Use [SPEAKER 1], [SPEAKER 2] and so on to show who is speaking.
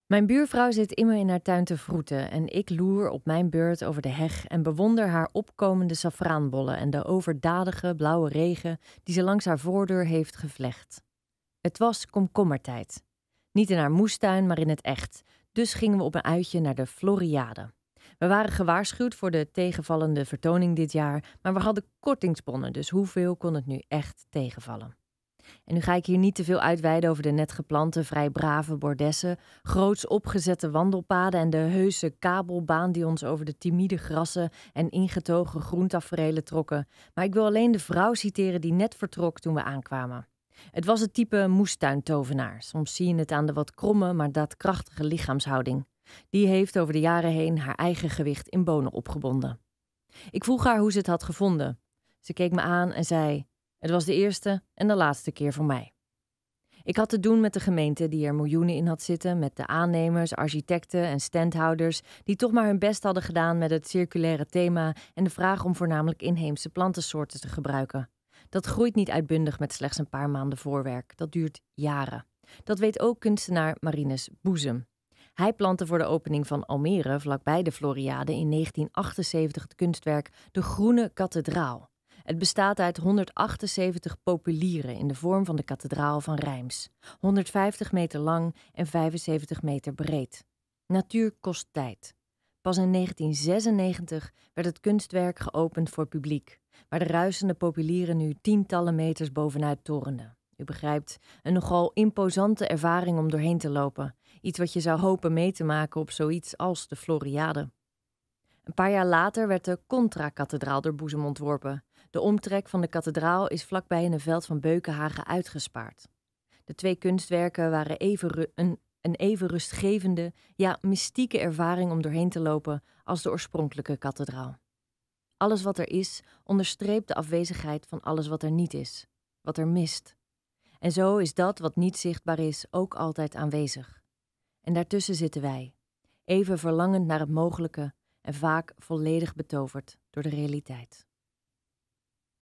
[SPEAKER 1] Mijn buurvrouw zit immer in haar tuin te vroeten en ik loer op mijn beurt over de heg en bewonder haar opkomende safraanbollen en de overdadige blauwe regen die ze langs haar voordeur heeft gevlecht. Het was komkommertijd. Niet in haar moestuin, maar in het echt. Dus gingen we op een uitje naar de Floriade. We waren gewaarschuwd voor de tegenvallende vertoning dit jaar, maar we hadden kortingsbonnen, dus hoeveel kon het nu echt tegenvallen? En nu ga ik hier niet te veel uitweiden over de net geplante, vrij brave bordessen, groots opgezette wandelpaden en de heuse kabelbaan die ons over de timide grassen en ingetogen groentaferelen trokken. Maar ik wil alleen de vrouw citeren die net vertrok toen we aankwamen. Het was het type moestuintovenaar. Soms zie je het aan de wat kromme, maar daadkrachtige lichaamshouding. Die heeft over de jaren heen haar eigen gewicht in bonen opgebonden. Ik vroeg haar hoe ze het had gevonden. Ze keek me aan en zei: het was de eerste en de laatste keer voor mij. Ik had te doen met de gemeente die er miljoenen in had zitten, met de aannemers, architecten en standhouders die toch maar hun best hadden gedaan met het circulaire thema en de vraag om voornamelijk inheemse plantensoorten te gebruiken. Dat groeit niet uitbundig met slechts een paar maanden voorwerk. Dat duurt jaren. Dat weet ook kunstenaar Marinus Boezem. Hij plantte voor de opening van Almere, vlakbij de Floriade, in 1978 het kunstwerk De Groene Kathedraal. Het bestaat uit 178 populieren in de vorm van de kathedraal van Reims. 150 meter lang en 75 meter breed. Natuur kost tijd. Pas in 1996 werd het kunstwerk geopend voor publiek, waar de ruisende populieren nu tientallen meters bovenuit torenden. U begrijpt, een nogal imposante ervaring om doorheen te lopen. Iets wat je zou hopen mee te maken op zoiets als de Floriade. Een paar jaar later werd de Contra-kathedraal door Boezem ontworpen. De omtrek van de kathedraal is vlakbij in een veld van Beukenhagen uitgespaard. De twee kunstwerken waren een even rustgevende, ja mystieke ervaring om doorheen te lopen als de oorspronkelijke kathedraal. Alles wat er is, onderstreept de afwezigheid van alles wat er niet is, wat er mist. En zo is dat wat niet zichtbaar is ook altijd aanwezig. En daartussen zitten wij, even verlangend naar het mogelijke en vaak volledig betoverd door de realiteit.